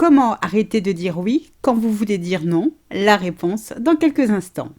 Comment arrêter de dire oui quand vous voulez dire non? La réponse dans quelques instants.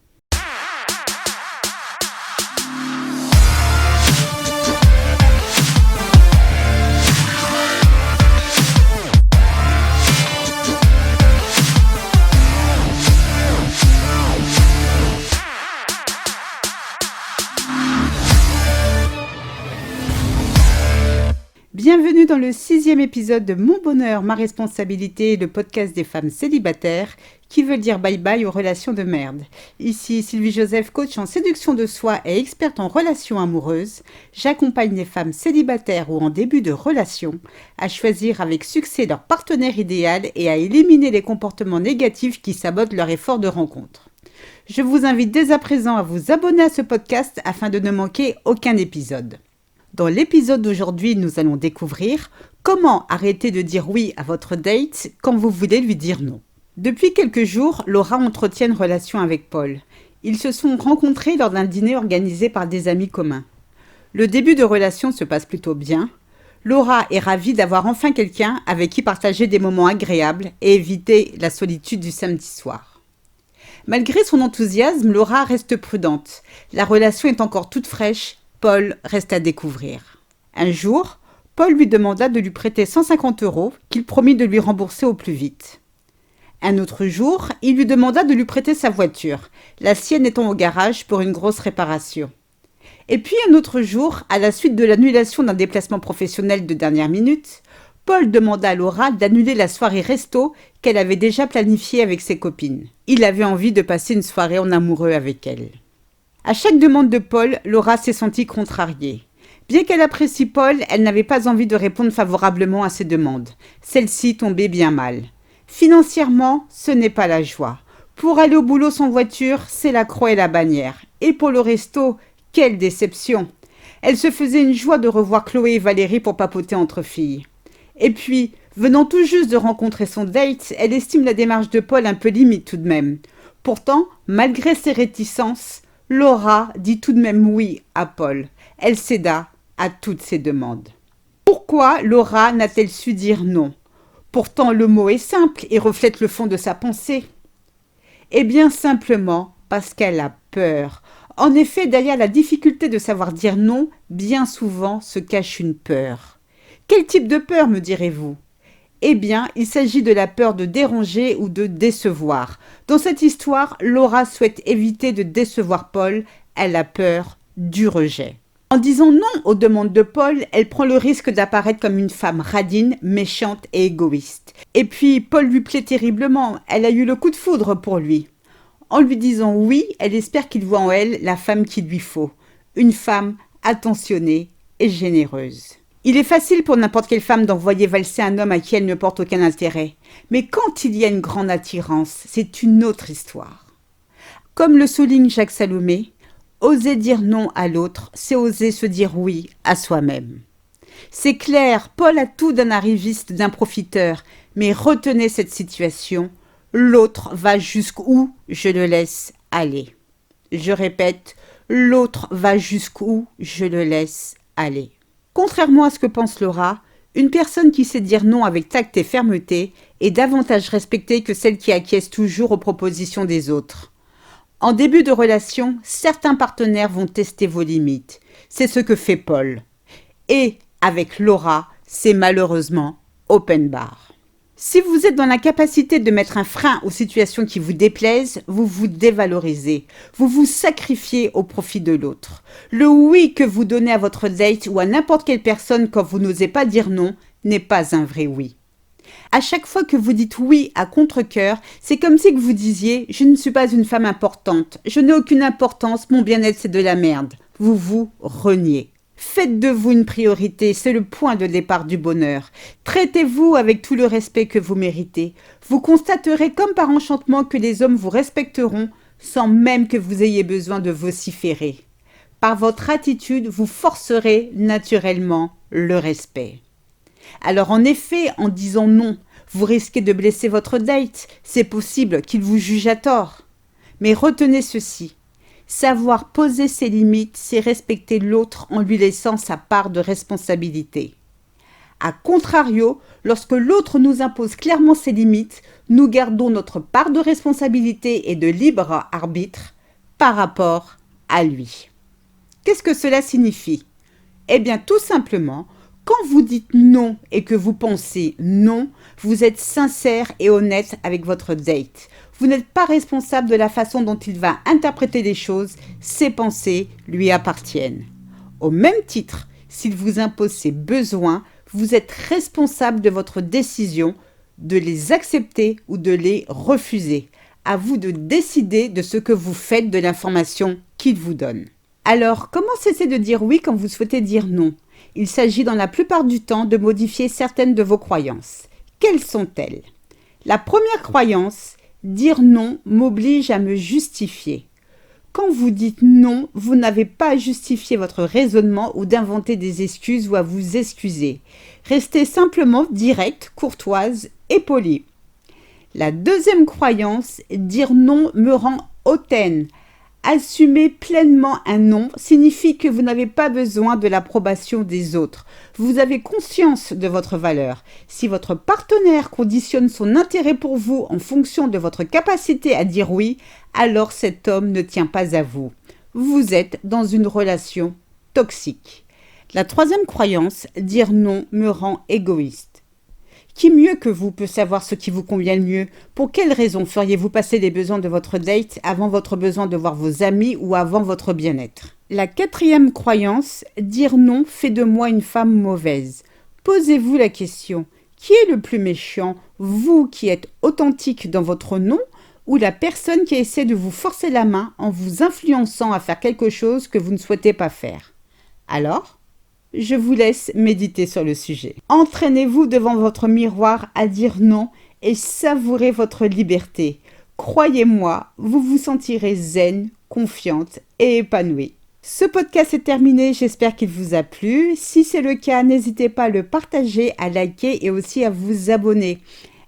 Bienvenue dans le 6e épisode de Mon bonheur, ma responsabilité, le podcast des femmes célibataires qui veulent dire bye-bye aux relations de merde. Ici Sylvie Joseph, coach en séduction de soi et experte en relations amoureuses. J'accompagne les femmes célibataires ou en début de relation à choisir avec succès leur partenaire idéal et à éliminer les comportements négatifs qui sabotent leur effort de rencontre. Je vous invite dès à présent à vous abonner à ce podcast afin de ne manquer aucun épisode. Dans l'épisode d'aujourd'hui, nous allons découvrir comment arrêter de dire oui à votre date quand vous voulez lui dire non. Depuis quelques jours, Laura entretient une relation avec Paul. Ils se sont rencontrés lors d'un dîner organisé par des amis communs. Le début de relation se passe plutôt bien. Laura est ravie d'avoir enfin quelqu'un avec qui partager des moments agréables et éviter la solitude du samedi soir. Malgré son enthousiasme, Laura reste prudente. La relation est encore toute fraîche. Paul reste à découvrir. Un jour, Paul lui demanda de lui prêter 150 € qu'il promit de lui rembourser au plus vite. Un autre jour, il lui demanda de lui prêter sa voiture, la sienne étant au garage pour une grosse réparation. Et puis un autre jour, à la suite de l'annulation d'un déplacement professionnel de dernière minute, Paul demanda à Laura d'annuler la soirée resto qu'elle avait déjà planifiée avec ses copines. Il avait envie de passer une soirée en amoureux avec elle. À chaque demande de Paul, Laura s'est sentie contrariée. Bien qu'elle apprécie Paul, elle n'avait pas envie de répondre favorablement à ses demandes. Celle-ci tombait bien mal. Financièrement, ce n'est pas la joie. Pour aller au boulot sans voiture, c'est la croix et la bannière. Et pour le resto, quelle déception! Elle se faisait une joie de revoir Chloé et Valérie pour papoter entre filles. Et puis, venant tout juste de rencontrer son date, elle estime la démarche de Paul un peu limite tout de même. Pourtant, malgré ses réticences, Laura dit tout de même oui à Paul. Elle céda à toutes ses demandes. Pourquoi Laura n'a-t-elle su dire non? Pourtant, le mot est simple et reflète le fond de sa pensée. Eh bien, simplement parce qu'elle a peur. En effet, derrière la difficulté de savoir dire non, bien souvent se cache une peur. Quel type de peur, me direz-vous? Eh bien, il s'agit de la peur de déranger ou de décevoir. Dans cette histoire, Laura souhaite éviter de décevoir Paul. Elle a peur du rejet. En disant non aux demandes de Paul, elle prend le risque d'apparaître comme une femme radine, méchante et égoïste. Et puis, Paul lui plaît terriblement. Elle a eu le coup de foudre pour lui. En lui disant oui, elle espère qu'il voit en elle la femme qu'il lui faut. Une femme attentionnée et généreuse. Il est facile pour n'importe quelle femme d'envoyer valser un homme à qui elle ne porte aucun intérêt. Mais quand il y a une grande attirance, c'est une autre histoire. Comme le souligne Jacques Salomé, oser dire non à l'autre, c'est oser se dire oui à soi-même. C'est clair, Paul a tout d'un arriviste, d'un profiteur, mais retenez cette situation, l'autre va jusqu'où je le laisse aller. Je répète, l'autre va jusqu'où je le laisse aller. Contrairement à ce que pense Laura, une personne qui sait dire non avec tact et fermeté est davantage respectée que celle qui acquiesce toujours aux propositions des autres. En début de relation, certains partenaires vont tester vos limites. C'est ce que fait Paul. Et avec Laura, c'est malheureusement open bar. Si vous êtes dans l'incapacité de mettre un frein aux situations qui vous déplaisent, vous vous dévalorisez, vous vous sacrifiez au profit de l'autre. Le oui que vous donnez à votre date ou à n'importe quelle personne quand vous n'osez pas dire non n'est pas un vrai oui. À chaque fois que vous dites oui à contre-cœur, c'est comme si vous disiez « je ne suis pas une femme importante, je n'ai aucune importance, mon bien-être c'est de la merde ». Vous vous reniez. Faites de vous une priorité, c'est le point de départ du bonheur. Traitez-vous avec tout le respect que vous méritez. Vous constaterez comme par enchantement que les hommes vous respecteront sans même que vous ayez besoin de vociférer. Par votre attitude, vous forcerez naturellement le respect. Alors en effet, en disant non, vous risquez de blesser votre date. C'est possible qu'il vous juge à tort. Mais retenez ceci. Savoir poser ses limites, c'est respecter l'autre en lui laissant sa part de responsabilité. A contrario, Lorsque l'autre nous impose clairement ses limites, nous gardons notre part de responsabilité et de libre arbitre par rapport à lui. Qu'est-ce que cela signifie ? Eh bien, tout simplement, quand vous dites non et que vous pensez non, vous êtes sincère et honnête avec votre date. Vous n'êtes pas responsable de la façon dont il va interpréter les choses, ses pensées lui appartiennent. Au même titre, s'il vous impose ses besoins, vous êtes responsable de votre décision de les accepter ou de les refuser. À vous de décider de ce que vous faites de l'information qu'il vous donne. Alors, comment cesser de dire oui quand vous souhaitez dire non ? Il s'agit dans la plupart du temps de modifier certaines de vos croyances. Quelles sont-elles ? La première croyance, dire non m'oblige à me justifier. Quand vous dites non, vous n'avez pas à justifier votre raisonnement ou d'inventer des excuses ou à vous excuser. Restez simplement direct, courtoise et polie. La deuxième croyance, dire non me rend hautaine. Assumer pleinement un non signifie que vous n'avez pas besoin de l'approbation des autres. Vous avez conscience de votre valeur. Si votre partenaire conditionne son intérêt pour vous en fonction de votre capacité à dire oui, alors cet homme ne tient pas à vous. Vous êtes dans une relation toxique. La troisième croyance, dire non me rend égoïste. Qui mieux que vous peut savoir ce qui vous convient le mieux ? Pour quelle raison feriez-vous passer les besoins de votre date avant votre besoin de voir vos amis ou avant votre bien-être ? La quatrième croyance, dire non fait de moi une femme mauvaise. Posez-vous la question, qui est le plus méchant ? Vous qui êtes authentique dans votre non ou la personne qui essaie de vous forcer la main en vous influençant à faire quelque chose que vous ne souhaitez pas faire ? Alors ? Je vous laisse méditer sur le sujet. Entraînez-vous devant votre miroir à dire non et savourez votre liberté. Croyez-moi, vous vous sentirez zen, confiante et épanouie. Ce podcast est terminé, j'espère qu'il vous a plu. Si c'est le cas, n'hésitez pas à le partager, à liker et aussi à vous abonner.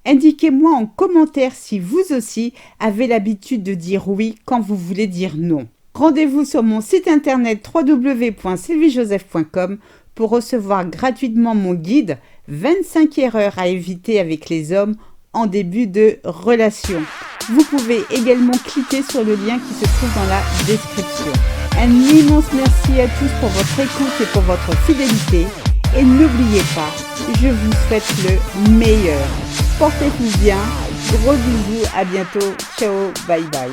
Indiquez-moi en commentaire si vous aussi avez l'habitude de dire oui quand vous voulez dire non. Rendez-vous sur mon site internet www.sylviejoseph.com pour recevoir gratuitement mon guide 25 erreurs à éviter avec les hommes en début de relation. Vous pouvez également cliquer sur le lien qui se trouve dans la description. Un immense merci à tous pour votre écoute et pour votre fidélité. Et n'oubliez pas, je vous souhaite le meilleur. Portez-vous bien. Gros bisous, à bientôt. Ciao, bye bye.